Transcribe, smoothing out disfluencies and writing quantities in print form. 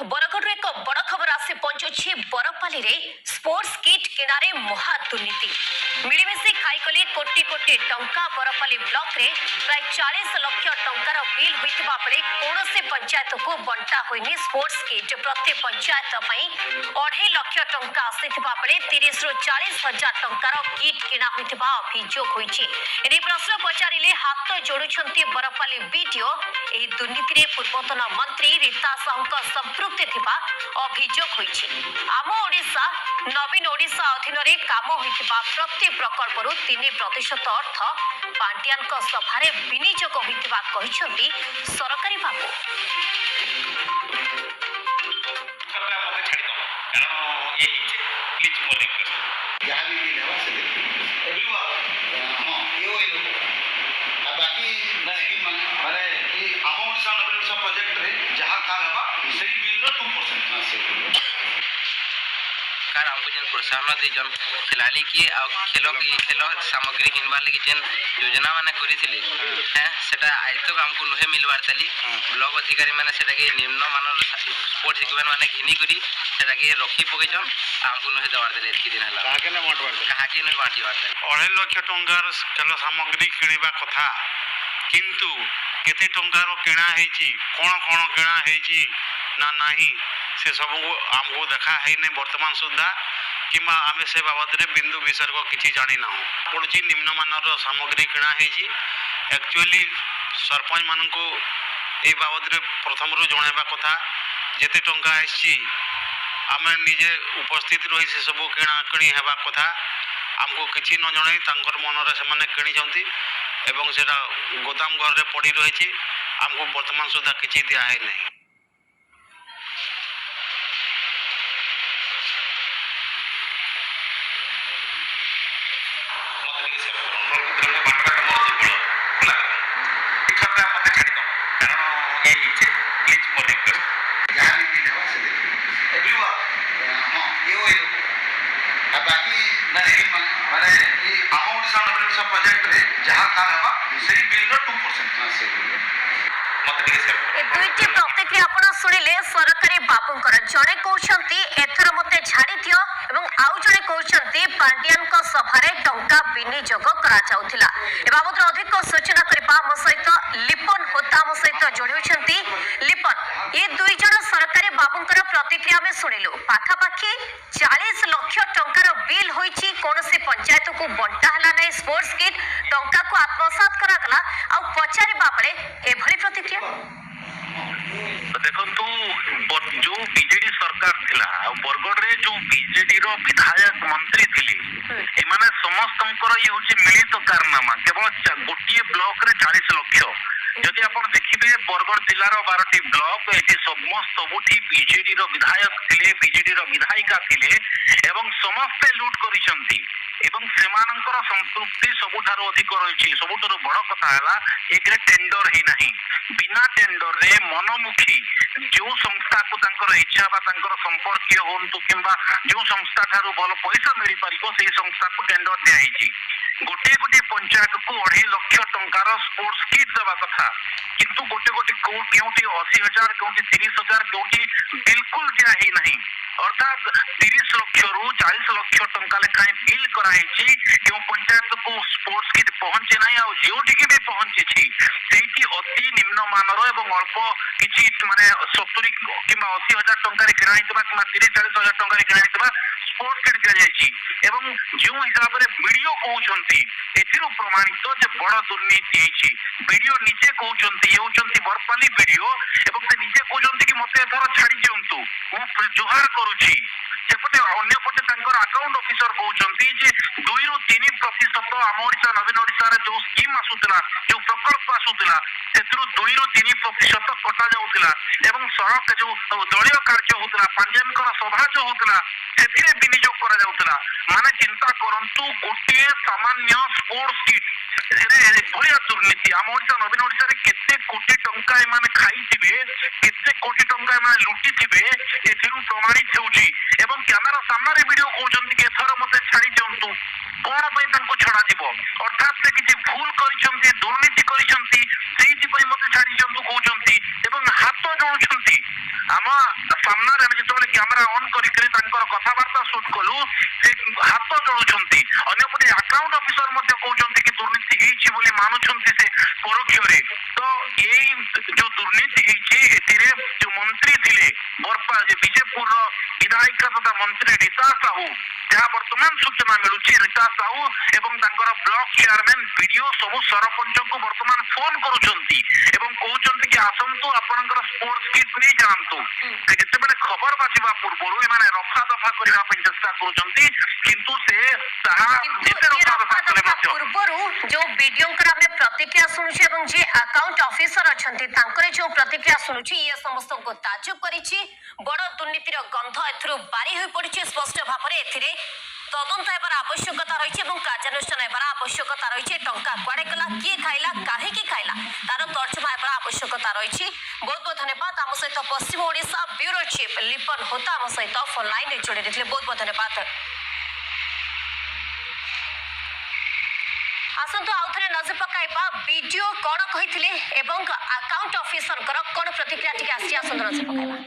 बरगढ़ एक बड़ खबर आसी पहुंचुछि बरपाली रे स्पोर्ट्स किट किणारे महा दुर्नीति मिलमिशी खाईकले कोटी कोटी टंका बरपाली ब्लॉक रे प्राय 40 लाख टंकार बिल होइतिबा बेले कोनोसे पंचायत को बंटा होइनी स्पोर्ट्स किट प्रत्येक पंचायत पई 2.5 लाख टंका आसीतिबा बेले 30 रु 40 हजार टंकार किट किणा होइतिबा अभियोग होइछि एने प्रश्न पचारिले हाथ जोडुछंती बरपाली बीडीओ एही दुर्नीति रे पूर्वतन मंत्री रीता साहूक संपृक्ति थिबा अभियोग होइछि आम ओडिशा नवीन ओडिशा अधीन रे काम होइतिबा प्रत्येक प्रकल्परु 3% अर्थ पांड्यानक सभारे विनियोग होइतिबा कहिसंती सरकारी बाबू कार हमको जन प्रोत्साहन दे जन खिलाड़ी की खेल सामग्री किनबार लगी जन योजना माने करिथिले हैं सेटा आइ तक हमको नहे मिलबार तली ब्लॉक अधिकारी माने सेटा के निम्न मानर स्पोर्ट्स इक्विपमेंट माने घिनी करी सेटा के रखी पके जन हमको नहे दवार देले एतकी दिन हला काके न बांटी बार 2.5 लाख टंकार खेल सामग्री किनिबा कथा किंतु केते टंकार किणा हेची कोन किणा हेची ना नाही से सब आमको देखा है नहीं वर्तमान सुधा कि आम से बाबद बिंदु विसर्ग किसी जानी ना पड़ी निम्न मानर सामग्री किणा एक्चुअली सरपंच मान को ये बाबद प्रथम जनवा कथा जिते टंका आम निजे उपस्थित रही से सब किणाकिणी होगा कथा आमको किसी न जन मनरे से किणी एवं से गोदाम घर में पड़ी रही आमको वर्तमान सुधा किसी दिखाई नहीं दुईटी प्रतिक्रिया आपण सुनिले सरकारी बाबूंकर जड़े कहते एथर मते छाड़ी दियो एवं आउ जड़े कहते पांड्यान सभारे टंका विनियोग करा जाउथिला ए बाबद अधिक सूचना करबा मो सहित लिपन होता मो सहित जोड़िउछंती लिपन ये दुई जण सरकारी बाबूंकर प्रतिक्रिया में सुनिलु पाखापाखी 40 लाख टंकार बिल होईची कोनसे पंचायत को बंटा हला नै स्पोर्ट्स किट टंका को आत्मसात करा गला आ पचारि बापळे एभली प्रतिक्रिया देखो जो बीजेडी सरकार थिला बरगढ़ रे जो बीजेडी रो विधायक मंत्री थिले एमाने समस्त ये होची मिलित कारनामा केवल गोटिए ब्लॉक रे 40 लाख जदि आपण देखिबे बरगढ़ जिल्लार 12टी ब्लॉक एटी समस्त सबुठी बीजेडी रो विधायक थिले बीजेडी रो विधायिका थिले एवं समस्त लूट करिसंती एवं सेमानंकर संतुष्टि सबुठारो अधिक रही सबुठारो बड़ कथा हला एकरे टेंडर ही नहीं बिना टेंडर रे मनमुखी जो संस्था को तांकर इच्छा बा तांकर संपर्कीय होंतु किंबा जो संस्था थारो भल पैसा मिली परिबो सेही संस्था को टेंडर दिया हिची गोटे गोटे पंचायत को 2.5 लाख टंकार स्पोर्ट्स किट देवा कथा किंतु गोटे गोटे केउटी 80,000 केउटी 30,000 केउटी बिल्कुल दिया ही नहीं अर्थात 30 लाख रु 40 लाख टंका लेखाएं बिल कराई क्यों पंचायत को स्पोर्ट्स किट पहुंचे ना आ जोटिकी भी पहुंची सेठी अति निम्न मानर एवं अल्प किछि माने 70 किंबा 80,000 टंका किणाइतबा किंबा 30-40,000 टंका किणाइतबा स्पोर्ट्स किट दिया जायछि एवं जो हिसाब रे वीडियो कहउछंती एथिरो प्रमाणित जे बड़ दुर्नीति हेछि वीडियो निजे कहउछंती हेउछंती बरपाली वीडियो एवं से निजे कहउछंती कि मते एथर छाड़ी दियंतु मु जोहार करूछि सेपटे अन्य पटे तांकर अकाउंट ऑफिसर कहउछंती जे 2 रु 3% आम ओडिशा नवीन ओडिशा रे जो स्कीम आसुतला जो प्रकल्प आसुतला सेथरु 2 रु 3% कटा जाउतला एवं सड़क जो दलीय कार्य होतला पंजाबकर सभा जो होतला सेथिरे विनियोग करा जाउतला माने चिंता करंतु गोटे सामान्य स्पोर्ट्स किट रे भलिया दुर्नीति आम ओडिशा नवीन ओडिशा रे केते कोटी टंका एमाने खाइथिबे केते कोटी टंका एमाने लुटिथिबे एथिरु प्रमाणित हेउची एवं कैमरा सामने रे वीडियो कहउछंती के एथर मते छाड़ी दियंतु कोन पई तांको छडा दिबो अर्थात से किछि भूल करिसंती दुर्नीति करिसंती सेहिति पई मते छाड़ी दियंतु कहउछंती एवं हाथ जोडुछंती आम ସାମ୍ନାରେ ଆମେ ଯେତେବେଳେ କ୍ୟାମେରା ଅନ୍ କରିକରି ତାଙ୍କର କଥାବାର୍ତ୍ତା ସୁଟ୍ କଲୁ ସେ ହାତ ଯୋଡୁଛନ୍ତି ଅନ୍ୟପଟେ ଆକାଉଣ୍ଟ ଅଫିସର ମଧ୍ୟ କହୁଛନ୍ତି କି ଦୁର୍ନୀତି ହେଇଛି ବୋଲି ମାନୁଛନ୍ତି ସେ ପରୋକ୍ଷରେ ତ ଏଇ ଯୋଉ ଦୁର୍ନୀତି ହେଇଛି ଏଥିରେ ଯୋଉ ମନ୍ତ୍ରୀ ଥିଲେ ବରପା ଯେ ବିଜେପୁରର ବିଧାୟିକା ତଥା ମନ୍ତ୍ରୀ ରୀତା ସାହୁ ଯାହା ବର୍ତ୍ତମାନ ସୂଚନା ମିଳୁଛି ରୀତା ସାହୁ ଏବଂ ତାଙ୍କର ବ୍ଲକ ଚେୟାରମ୍ୟାନ ବିଡିଓ ସବୁ ସରପଞ୍ଚଙ୍କୁ ବର୍ତ୍ତମାନ ଫୋନ କରୁଛନ୍ତି ଏବଂ କହୁଛନ୍ତି କି ଆସନ୍ତୁ ଆପଣଙ୍କର ସ୍ପୋର୍ଟସ କିଟ୍ ନେଇ ଯାଆନ୍ତୁ ଯେତେବେଳେ ଖବର ବାଜିବା ପୂର୍ବରୁ ଏମାନେ ରଫା ଦଫା କରିବା ପାଇଁ ଚେଷ୍ଟା କରୁଛନ୍ତି କିନ୍ତୁ ସେ ତାହା ଯେତେ ରଫା ଦଫା କଲେ ମଧ୍ୟ ପୂର୍ବରୁ ଯୋଉ ବିଡିଓଙ୍କର ଆମେ ପ୍ରତିକ୍ରିୟା ଶୁଣୁଛୁ ଏବଂ ଯିଏ ଆକାଉଣ୍ଟ ଅଫିସର ଅଛନ୍ତି ତାଙ୍କର ଯୋଉ ପ୍ରତିକ୍ରିୟା ଶୁଣୁଛି ଇଏ ସମସ୍ତଙ୍କୁ ତାଜୁବ କରିଛି ବଡ ଦୁର୍ନୀତିର ଗନ୍ଧ ଏଥିରୁ ବାରି ହୋଇ ପଡିଛି ସ୍ପଷ୍ଟ ଭାବରେ ଏଥିରେ ତଦନ୍ତ ହେବାର ଆବଶ୍ୟକତା ରହିଛି ଏବଂ କାର୍ଯ୍ୟାନୁଷ୍ଠାନ ହେବାର ଆବଶ୍ୟକତା ରହିଛି ଟଙ୍କା କୁଆଡେ ଗଲା କିଏ ଖାଇଲା କାହିଁକି ଖାଇଲା ତାର ତର୍ଜମା ହେବାର ଆବଶ୍ୟକତା ରହିଛି ବହୁତ ବହୁତ ଧନ୍ୟବାଦ ଆମ ସହିତ ପଶ୍ଚିମ ଓଡ଼ିଶା ବ୍ୟୁରୋ ଚିଫ୍ ଲିପନ ହୋତା ଆମ ସହିତ ଫୋନ ଲାଇନରେ ଯୋଡ଼ି ଦେଇଥିଲେ ବହୁତ ବହୁତ ଧନ୍ୟବାଦ ଆସନ୍ତୁ ଆଉ ଥରେ ନଜର ପକାଇବା ବିଡିଓ କଣ କହିଥିଲେ ଏବଂ ଆକାଉଣ୍ଟ ଅଫିସରଙ୍କର କଣ ପ୍ରତିକ୍ରିୟା ଟିକେ ଆସିଛି ଆସନ୍ତୁ ନଜର ପକାଇବା